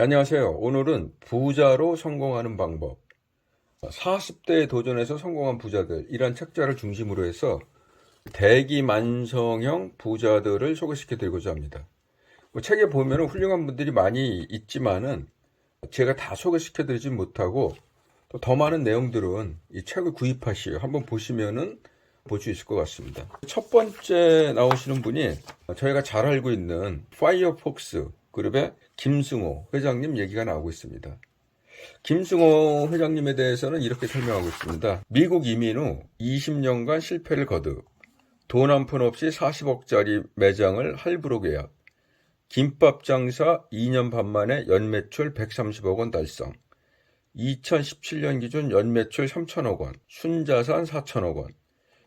안녕하세요. 오늘은 부자로 성공하는 방법, 40대에 도전해서 성공한 부자들, 이란 책자를 중심으로 해서 대기만성형 부자들을 소개시켜 드리고자 합니다. 책에 보면 훌륭한 분들이 많이 있지만은 제가 다 소개시켜 드리지 못하고 또 더 많은 내용들은 이 책을 구입하시고 한번 보시면은 볼 수 있을 것 같습니다. 첫 번째 나오시는 분이 저희가 잘 알고 있는 파이어폭스 그룹의 김승호 회장님 얘기가 나오고 있습니다. 김승호 회장님에 대해서는 이렇게 설명하고 있습니다. 미국 이민 후 20년간 실패를 거듭 돈 한 푼 없이 40억짜리 매장을 할부로 계약, 김밥 장사 2년 반 만에 연매출 130억 원 달성, 2017년 기준 연매출 3천억 원, 순자산 4천억 원,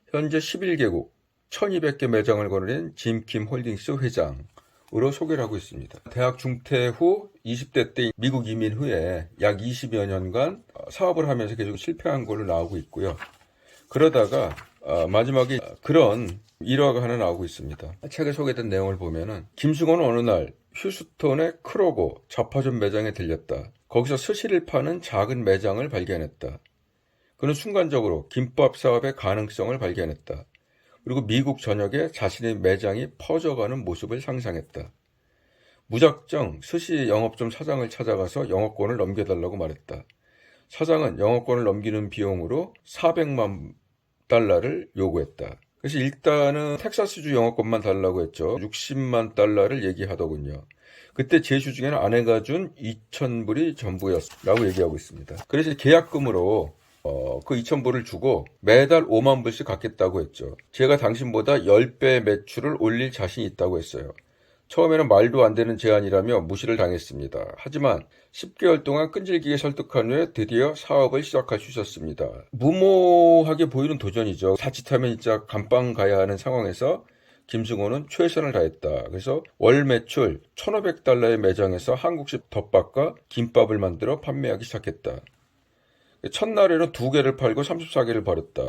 현재 11개국 1200개 매장을 거느린 짐킴 홀딩스 회장으로 소개를 하고 있습니다. 대학 중퇴 후 20대 때 미국 이민 후에 약 20여 년간 사업을 하면서 계속 실패한 걸로 나오고 있고요. 그러다가 마지막에 그런 일화가 하나 나오고 있습니다. 책에 소개된 내용을 보면은 김승호는 어느 날 휴스턴의 크로고 자파점 매장에 들렸다. 거기서 스시를 파는 작은 매장을 발견했다. 그는 순간적으로 김밥 사업의 가능성을 발견했다. 그리고 미국 전역에 자신의 매장이 퍼져가는 모습을 상상했다. 무작정 스시 영업점 사장을 찾아가서 영업권을 넘겨달라고 말했다. 사장은 영업권을 넘기는 비용으로 400만 달러를 요구했다. 그래서 일단은 텍사스주 영업권만 달라고 했죠. 60만 달러를 얘기하더군요. 그때 제주 중에는 아내가 준 2,000불이 전부였라고 얘기하고 있습니다. 그래서 계약금으로 그 2,000불을 주고 매달 5만 불씩 갚겠다고 했죠. 제가 당신보다 10배 매출을 올릴 자신이 있다고 했어요. 처음에는 말도 안 되는 제안이라며 무시를 당했습니다. 하지만 10개월 동안 끈질기게 설득한 후에 드디어 사업을 시작할 수 있었습니다. 무모하게 보이는 도전이죠. 자칫하면 진짜 감방 가야 하는 상황에서 김승호는 최선을 다했다. 그래서 월 매출 1,500달러의 매장에서 한국식 덮밥과 김밥을 만들어 판매하기 시작했다. 첫날에는 2개를 팔고 34개를 벌었다.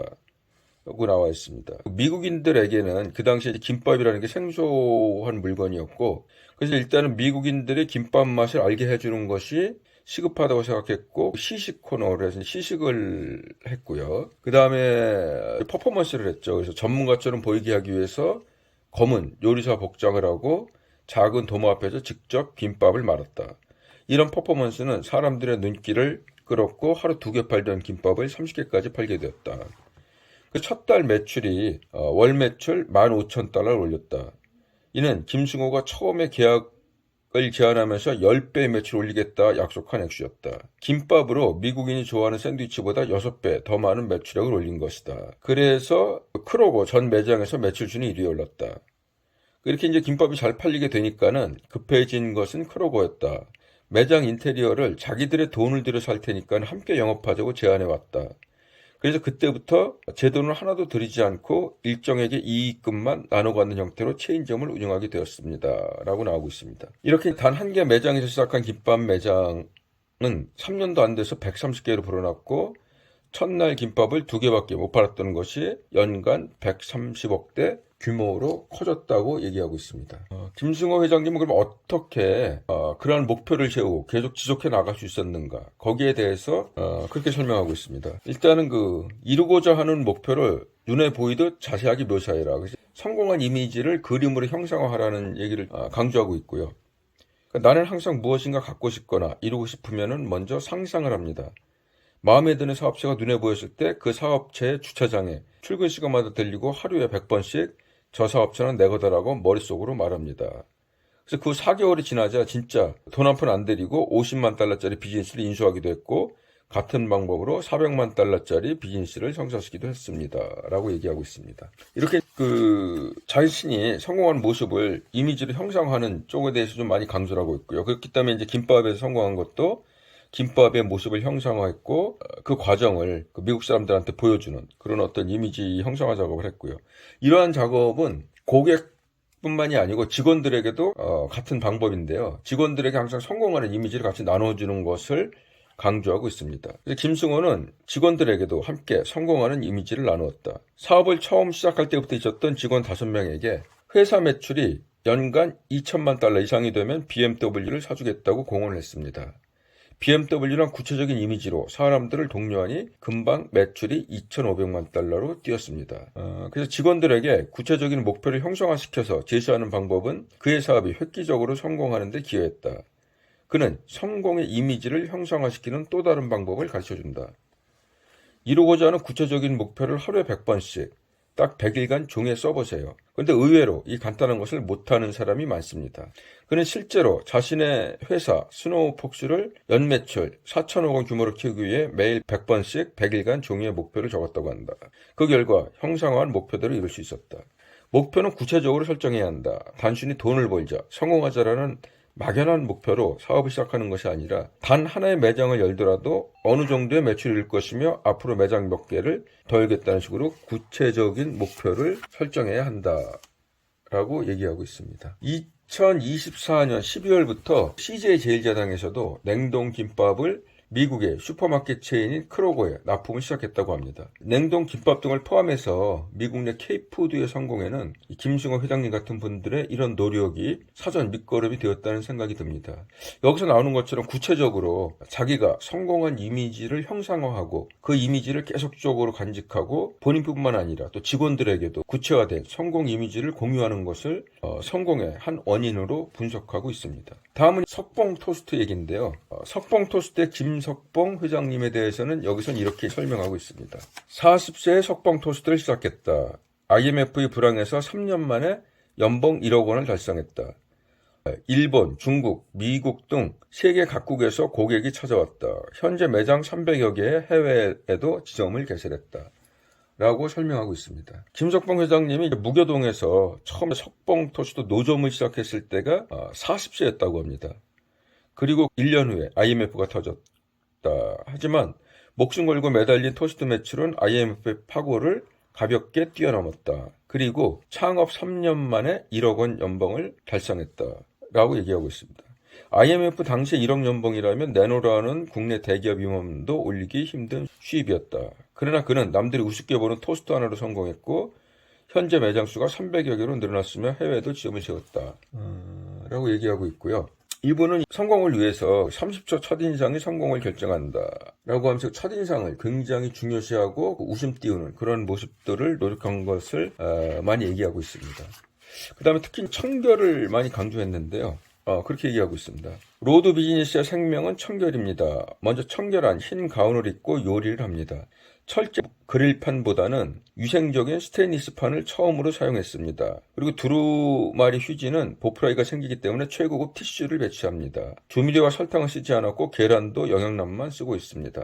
라고 나와 있습니다. 미국인들에게는 그 당시에 김밥이라는 게 생소한 물건이었고, 그래서 일단은 미국인들의 김밥 맛을 알게 해주는 것이 시급하다고 생각했고, 시식 코너를 해서 시식을 했고요. 그 다음에 퍼포먼스를 했죠. 그래서 전문가처럼 보이게 하기 위해서 검은 요리사 복장을 하고 작은 도마 앞에서 직접 김밥을 말았다. 이런 퍼포먼스는 사람들의 눈길을 끌었고 하루 2개 팔던 김밥을 30개까지 팔게 되었다. 그 첫 달 매출이 월 매출 15,000달러를 올렸다. 이는 김승호가 처음에 계약을 제안하면서 10배 매출 올리겠다 약속한 액수였다. 김밥으로 미국인이 좋아하는 샌드위치보다 6배 더 많은 매출액을 올린 것이다. 그래서 크로고 전 매장에서 매출 순위 1위에 올랐다. 이렇게 이제 김밥이 잘 팔리게 되니까는 급해진 것은 크로고였다. 매장 인테리어를 자기들의 돈을 들여 살 테니까 함께 영업하자고 제안해 왔다. 그래서 그때부터 제 돈을 하나도 들이지 않고 일정에게 이익금만 나눠 갖는 형태로 체인점을 운영하게 되었습니다. 라고 나오고 있습니다. 이렇게 단 한 개 매장에서 시작한 김밥 매장은 3년도 안 돼서 130개로 불어났고 첫날 김밥을 2개밖에 못 팔았던 것이 연간 130억대 규모로 커졌다고 얘기하고 있습니다. 김승호 회장님은 그럼 어떻게 그러한 목표를 세우고 계속 지속해 나갈 수 있었는가? 거기에 대해서 그렇게 설명하고 있습니다. 일단은 이루고자 하는 목표를 눈에 보이듯 자세하게 묘사해라. 그래서 성공한 이미지를 그림으로 형상화하라는 얘기를 강조하고 있고요. 그러니까 나는 항상 무엇인가 갖고 싶거나 이루고 싶으면은 먼저 상상을 합니다. 마음에 드는 사업체가 눈에 보였을 때 그 사업체의 주차장에 출근 시간마다 들리고 하루에 100번씩 저 사업체는 내 거다라고 머릿속으로 말합니다. 그래서 그 4개월이 지나자 진짜 돈 한 푼 안 들이고 50만 달러짜리 비즈니스를 인수하기도 했고 같은 방법으로 400만 달러짜리 비즈니스를 성사시키기도 했습니다. 라고 얘기하고 있습니다. 이렇게 자신이 성공한 모습을 이미지로 형상화하는 쪽에 대해서 좀 많이 강조를 하고 있고요. 그렇기 때문에 이제 김밥에서 성공한 것도 김밥의 모습을 형상화했고 그 과정을 미국 사람들한테 보여주는 그런 어떤 이미지 형상화 작업을 했고요. 이러한 작업은 고객뿐만이 아니고 직원들에게도 같은 방법인데요. 직원들에게 항상 성공하는 이미지를 같이 나눠주는 것을 강조하고 있습니다. 그래서 김승호는 직원들에게도 함께 성공하는 이미지를 나누었다. 사업을 처음 시작할 때부터 있었던 직원 5명에게 회사 매출이 연간 2천만 달러 이상이 되면 BMW를 사주겠다고 공언을 했습니다. BMW란 구체적인 이미지로 사람들을 독려하니 금방 매출이 2,500만 달러로 뛰었습니다. 그래서 직원들에게 구체적인 목표를 형성화시켜서 제시하는 방법은 그의 사업이 획기적으로 성공하는 데 기여했다. 그는 성공의 이미지를 형성화시키는 또 다른 방법을 가르쳐준다. 이루고자 하는 구체적인 목표를 하루에 100번씩 딱 100일간 종이에 써보세요. 그런데 의외로 이 간단한 것을 못하는 사람이 많습니다. 그는 실제로 자신의 회사 스노우폭스를 연매출 4천억 원 규모로 키우기 위해 매일 100번씩 100일간 종이에 목표를 적었다고 한다. 그 결과 형상화한 목표대로 이룰 수 있었다. 목표는 구체적으로 설정해야 한다. 단순히 돈을 벌자, 성공하자라는 막연한 목표로 사업을 시작하는 것이 아니라 단 하나의 매장을 열더라도 어느 정도의 매출을 일 것이며 앞으로 매장 몇 개를 더 열겠다는 식으로 구체적인 목표를 설정해야 한다라고 얘기하고 있습니다. 2024년 12월부터 CJ 제일제당에서도 냉동 김밥을 미국의 슈퍼마켓 체인인 크로거에 납품을 시작했다고 합니다. 냉동 김밥 등을 포함해서 미국 내 K푸드의 성공에는 김승호 회장님 같은 분들의 이런 노력이 사전 밑거름이 되었다는 생각이 듭니다. 여기서 나오는 것처럼 구체적으로 자기가 성공한 이미지를 형상화하고 그 이미지를 계속적으로 간직하고 본인뿐만 아니라 또 직원들에게도 구체화된 성공 이미지를 공유하는 것을 성공의 한 원인으로 분석하고 있습니다. 다음은 석봉 토스트 얘기인데요. 석봉 토스트의 김석봉 회장님에 대해서는 여기서는 이렇게 설명하고 있습니다. 40세에 석봉 토스트를 시작했다. IMF의 불황에서 3년 만에 연봉 1억 원을 달성했다. 일본, 중국, 미국 등 세계 각국에서 고객이 찾아왔다. 현재 매장 300여 개의 해외에도 지점을 개설했다. 라고 설명하고 있습니다. 김석봉 회장님이 무교동에서 처음에 석봉 토스트 노점을 시작했을 때가 40세였다고 합니다. 그리고 1년 후에 IMF가 터졌다. 하지만 목숨 걸고 매달린 토스트 매출은 IMF의 파고를 가볍게 뛰어넘었다. 그리고 창업 3년 만에 1억 원 연봉을 달성했다. 라고 얘기하고 있습니다. IMF 당시 1억 연봉이라면 내노라는 국내 대기업 임원도 올리기 힘든 수입이었다. 그러나 그는 남들이 우습게 보는 토스트 하나로 성공했고 현재 매장 수가 300여 개로 늘어났으며 해외에도 지점을 세웠다. 라고 얘기하고 있고요. 이분은 성공을 위해서 30초 첫인상이 성공을 결정한다. 라고 하면서 첫인상을 굉장히 중요시하고 웃음 띄우는 그런 모습들을 노력한 것을 많이 얘기하고 있습니다. 그 다음에 특히 청결을 많이 강조했는데요. 그렇게 얘기하고 있습니다. 로드 비즈니스의 생명은 청결입니다. 먼저 청결한 흰 가운을 입고 요리를 합니다. 철제 그릴판보다는 위생적인 스테인리스 판을 처음으로 사용했습니다. 그리고 두루마리 휴지는 보프라이가 생기기 때문에 최고급 티슈를 배치합니다. 조미료와 설탕을 쓰지 않았고 계란도 영양남만 쓰고 있습니다.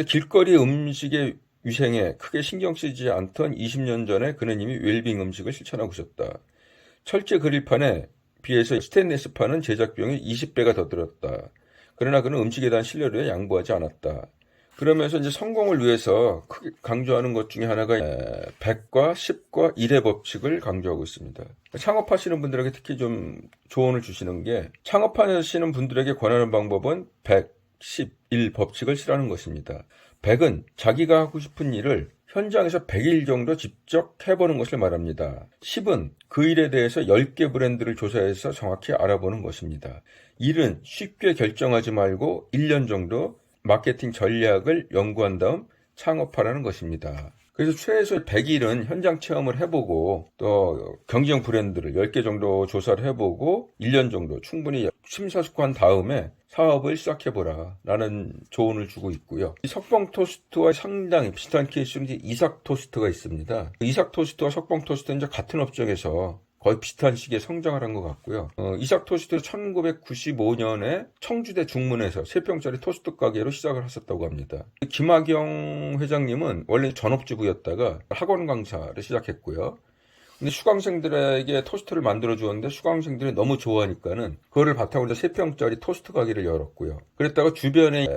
길거리 음식의 위생에 크게 신경 쓰지 않던 20년 전에 그는 이미 웰빙 음식을 실천하고 있었다. 철제 그릴판에 비해서 스테인리스 판은 제작 비용이 20배가 더 들었다. 그러나 그는 음식에 대한 신뢰를 양보하지 않았다. 그러면서 이제 성공을 위해서 크게 강조하는 것 중에 하나가 100과 10과 1의 법칙을 강조하고 있습니다. 창업하시는 분들에게 특히 좀 조언을 주시는 게 창업하시는 분들에게 권하는 방법은 100, 10, 1 법칙을 쓰라는 것입니다. 100은 자기가 하고 싶은 일을 현장에서 100일 정도 직접 해보는 것을 말합니다. 10은 그 일에 대해서 10개 브랜드를 조사해서 정확히 알아보는 것입니다. 1은 쉽게 결정하지 말고 1년 정도 마케팅 전략을 연구한 다음 창업하라는 것입니다. 그래서 최소 100일은 현장 체험을 해보고 또 경쟁 브랜드를 10개 정도 조사를 해보고 1년 정도 충분히 심사숙고한 다음에 사업을 시작해보라 라는 조언을 주고 있고요. 이 석봉 토스트와 상당히 비슷한 케이스는 이삭 토스트가 있습니다. 이삭 토스트와 석봉 토스트는 이제 같은 업종에서 거의 비슷한 시기에 성장을 한 것 같고요. 이삭 토스트는 1995년에 청주대 중문에서 3평짜리 토스트 가게로 시작을 했었다고 합니다. 김학영 회장님은 원래 전업주부였다가 학원 강사를 시작했고요. 근데 수강생들에게 토스트를 만들어 주었는데 수강생들이 너무 좋아하니까는 그거를 바탕으로 3평짜리 토스트 가게를 열었고요. 그랬다가 주변에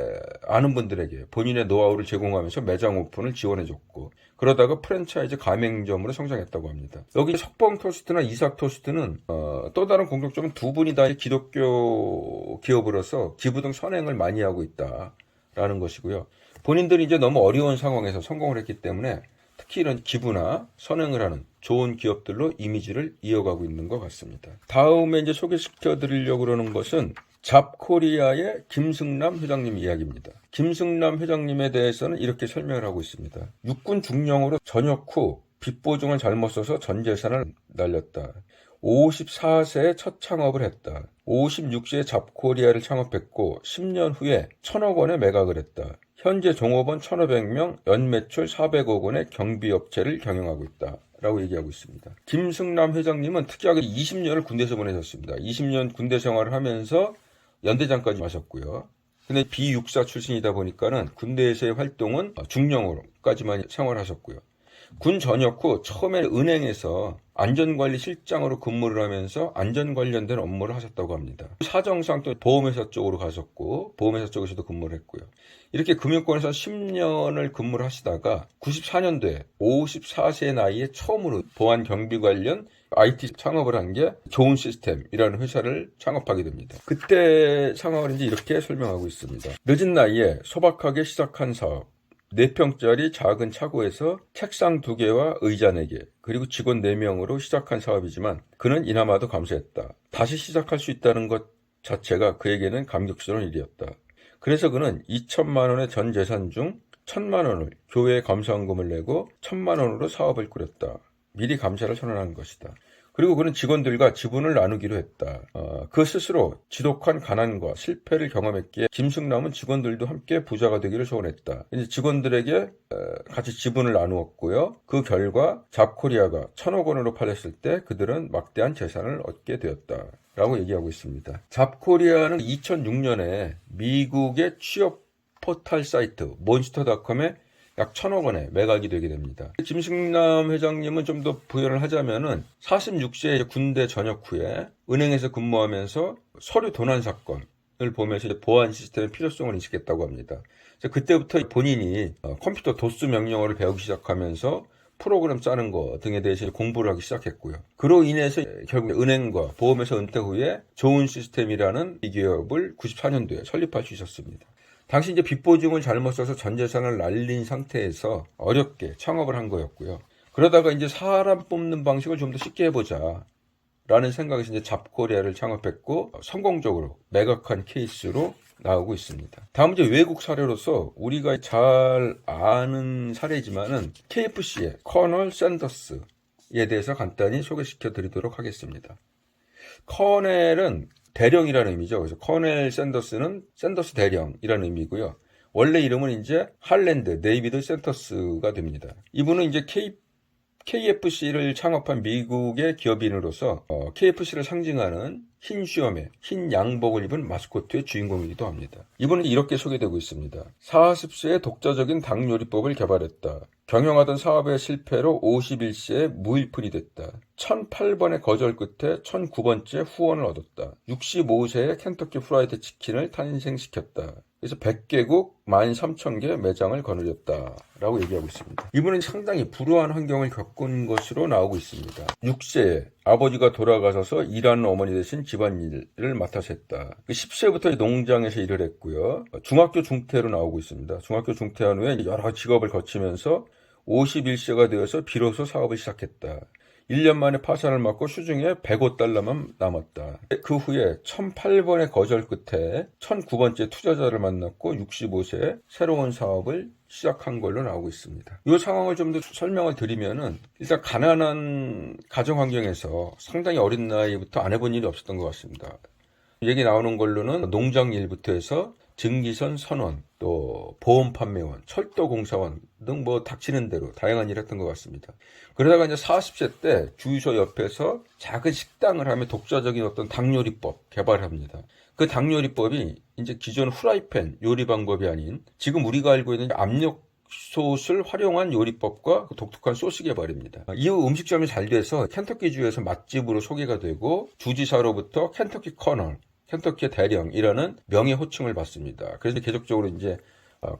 아는 분들에게 본인의 노하우를 제공하면서 매장 오픈을 지원해 줬고 그러다가 프랜차이즈 가맹점으로 성장했다고 합니다. 여기 석봉 토스트나 이삭 토스트는 또 다른 공통점은 두 분이 다 기독교 기업으로서 기부 등 선행을 많이 하고 있다라는 것이고요. 본인들이 이제 너무 어려운 상황에서 성공을 했기 때문에 특히 이런 기부나 선행을 하는 좋은 기업들로 이미지를 이어가고 있는 것 같습니다. 다음에 이제 소개시켜 드리려고 그러는 것은 잡코리아의 김승남 회장님 이야기입니다. 김승남 회장님에 대해서는 이렇게 설명을 하고 있습니다. 육군 중령으로 전역 후 빚보증을 잘못 써서 전 재산을 날렸다. 54세에 첫 창업을 했다. 56세에 잡코리아를 창업했고 10년 후에 1,000억 원에 매각을 했다. 현재 종업원 1,500명, 연매출 400억 원의 경비업체를 경영하고 있다. 라고 얘기하고 있습니다. 김승남 회장님은 특이하게 20년을 군대에서 보내셨습니다. 20년 군대 생활을 하면서 연대장까지 하셨고요. 근데 비육사 출신이다 보니까는 군대에서의 활동은 중령으로까지만 생활하셨고요. 군 전역 후 처음에 은행에서 안전관리실장으로 근무를 하면서 안전 관련된 업무를 하셨다고 합니다. 사정상 또 보험회사 쪽으로 가셨고 보험회사 쪽에서도 근무를 했고요. 이렇게 금융권에서 10년을 근무를 하시다가 94년도에 54세 나이에 처음으로 보안 경비 관련 IT 창업을 한 게 좋은 시스템이라는 회사를 창업하게 됩니다. 그때 상황을 이제 이렇게 설명하고 있습니다. 늦은 나이에 소박하게 시작한 사업. 4평짜리 작은 차고에서 책상 2개와 의자 4개, 그리고 직원 4명으로 시작한 사업이지만 그는 이나마도 감사했다. 다시 시작할 수 있다는 것 자체가 그에게는 감격스러운 일이었다. 그래서 그는 2천만 원의 전 재산 중 1,000만 원을 교회에 감사원금을 내고 1,000만 원으로 사업을 꾸렸다. 미리 감사를 선언하는 것이다. 그리고 그는 직원들과 지분을 나누기로 했다. 그 스스로 지독한 가난과 실패를 경험했기에 김승남은 직원들도 함께 부자가 되기를 소원했다. 이제 직원들에게 같이 지분을 나누었고요. 그 결과 잡코리아가 1,000억 원으로 팔렸을 때 그들은 막대한 재산을 얻게 되었다. 라고 얘기하고 있습니다. 잡코리아는 2006년에 미국의 취업 포털 사이트 몬스터닷컴에 약 1,000억 원에 매각이 되게 됩니다. 김승남 회장님은 좀 더 부연을 하자면은 46세에 군대 전역 후에 은행에서 근무하면서 서류 도난 사건을 보면서 보안 시스템의 필요성을 인식했다고 합니다. 그때부터 본인이 컴퓨터 도스 명령어를 배우기 시작하면서 프로그램 짜는 거 등에 대해서 공부를 하기 시작했고요. 그로 인해서 결국 은행과 보험회사 은퇴 후에 좋은 시스템이라는 이 기업을 94년도에 설립할 수 있었습니다. 당시 이제 빚보증을 잘못 써서 전 재산을 날린 상태에서 어렵게 창업을 한 거였고요. 그러다가 이제 사람 뽑는 방식을 좀 더 쉽게 해보자 라는 생각에서 이제 잡코리아를 창업했고 성공적으로 매각한 케이스로 나오고 있습니다. 다음 이제 외국 사례로서 우리가 잘 아는 사례지만은 KFC의 커널 샌더스에 대해서 간단히 소개시켜 드리도록 하겠습니다. 커넬은 대령이라는 의미죠. 그래서 커넬 샌더스는 샌더스 대령이라는 의미고요. 원래 이름은 이제 할랜드 데이비드 샌더스가 됩니다. 이분은 이제 KFC를 창업한 미국의 기업인으로서 KFC를 상징하는 흰 수염에 흰 양복을 입은 마스코트의 주인공이기도 합니다. 이분은 이렇게 소개되고 있습니다. 40세에 독자적인 닭 요리법을 개발했다. 경영하던 사업의 실패로 51세에 무일푼이 됐다. 1,008번의 거절 끝에 1,009번째 후원을 얻었다. 65세에 켄터키 프라이드 치킨을 탄생시켰다. 그래서 100개국 13,000개 매장을 거느렸다 라고 얘기하고 있습니다. 이분은 상당히 불우한 환경을 겪은 것으로 나오고 있습니다. 6세에 아버지가 돌아가셔서 일하는 어머니 대신 집안일을 맡아서 했다. 10세부터 농장에서 일을 했고요. 중학교 중퇴로 나오고 있습니다. 중학교 중퇴한 후에 여러 직업을 거치면서 51세가 되어서 비로소 사업을 시작했다. 1년 만에 파산을 맞고 수중에 105달러만 남았다. 그 후에 1,008번의 거절 끝에 1,009번째 투자자를 만났고 65세에 새로운 사업을 시작한 걸로 나오고 있습니다. 이 상황을 좀 더 설명을 드리면은 일단 가난한 가정 환경에서 상당히 어린 나이부터 안 해본 일이 없었던 것 같습니다. 얘기 나오는 걸로는 농장 일부터 해서 증기선 선원, 또 보험 판매원, 철도 공사원 등 뭐 닥치는 대로 다양한 일을 했던 것 같습니다. 그러다가 이제 40세 때 주유소 옆에서 작은 식당을 하며 독자적인 어떤 닭 요리법 개발을 합니다. 그 닭 요리법이 이제 기존 후라이팬 요리 방법이 아닌 지금 우리가 알고 있는 압력솥을 활용한 요리법과 독특한 소스 개발입니다. 이후 음식점이 잘 돼서 켄터키주에서 맛집으로 소개가 되고 주지사로부터 켄터키 커널, 켄터키의 대령이라는 명예 호칭을 받습니다. 그래서 계속적으로 이제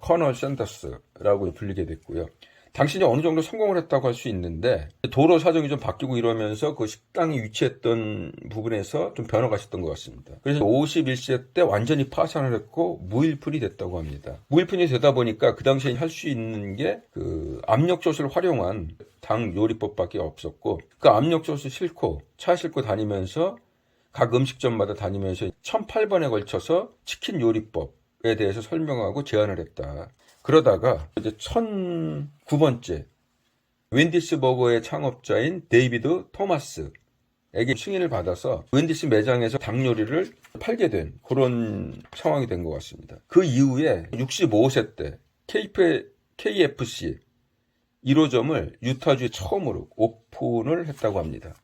커널 샌더스라고 불리게 됐고요. 당신이 어느 정도 성공을 했다고 할 수 있는데 도로 사정이 좀 바뀌고 이러면서 그 식당이 위치했던 부분에서 좀 변화가 있었던 것 같습니다. 그래서 51세 때 완전히 파산을 했고 무일푼이 됐다고 합니다. 무일푼이 되다 보니까 그 당시에 할 수 있는 게 그 압력솥을 활용한 당 요리법밖에 없었고, 그 압력솥을 싣고 차 싣고 다니면서 각 음식점마다 다니면서 1008번에 걸쳐서 치킨 요리법에 대해서 설명하고 제안을 했다. 그러다가 이제 1009번째 웬디스 버거의 창업자인 데이비드 토마스에게 승인을 받아서 웬디스 매장에서 닭 요리를 팔게 된 그런 상황이 된 것 같습니다. 그 이후에 65세 때 KFC 1호점을 유타주에 처음으로 오픈을 했다고 합니다.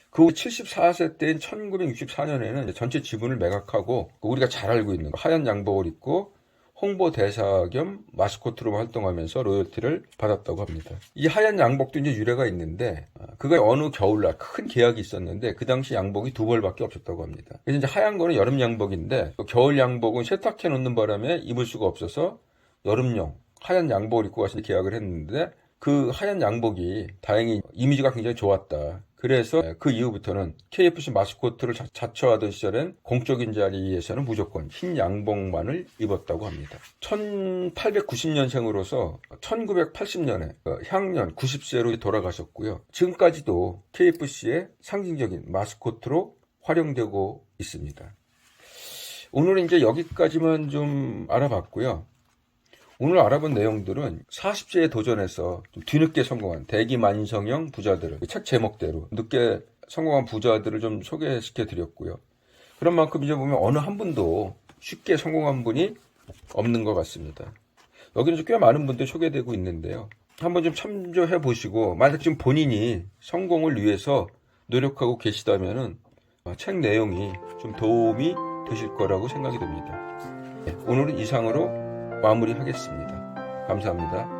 그 후 74세 때인 1964년에는 전체 지분을 매각하고 우리가 잘 알고 있는 하얀 양복을 입고 홍보 대사 겸 마스코트로 활동하면서 로열티를 받았다고 합니다. 이 하얀 양복도 이제 유래가 있는데, 그가 어느 겨울날 큰 계약이 있었는데 그 당시 양복이 2벌밖에 없었다고 합니다. 그래서 이제 하얀 거는 여름 양복인데 겨울 양복은 세탁해 놓는 바람에 입을 수가 없어서 여름용 하얀 양복을 입고 가서 계약을 했는데, 그 하얀 양복이 다행히 이미지가 굉장히 좋았다. 그래서 그 이후부터는 KFC 마스코트를 자처하던 시절엔 공적인 자리에서는 무조건 흰 양복만을 입었다고 합니다. 1890년생으로서 1980년에 향년 90세로 돌아가셨고요. 지금까지도 KFC의 상징적인 마스코트로 활용되고 있습니다. 오늘은 이제 여기까지만 좀 알아봤고요. 오늘 알아본 내용들은 40세에 도전해서 좀 뒤늦게 성공한 대기만성형 부자들을 책 제목대로 늦게 성공한 부자들을 좀 소개시켜 드렸고요. 그런 만큼 이제 보면 어느 한 분도 쉽게 성공한 분이 없는 것 같습니다. 여기는 꽤 많은 분들이 소개되고 있는데요. 한번 좀 참조해 보시고, 만약 지금 본인이 성공을 위해서 노력하고 계시다면은 책 내용이 좀 도움이 되실 거라고 생각이 됩니다. 오늘은 이상으로 마무리하겠습니다. 감사합니다.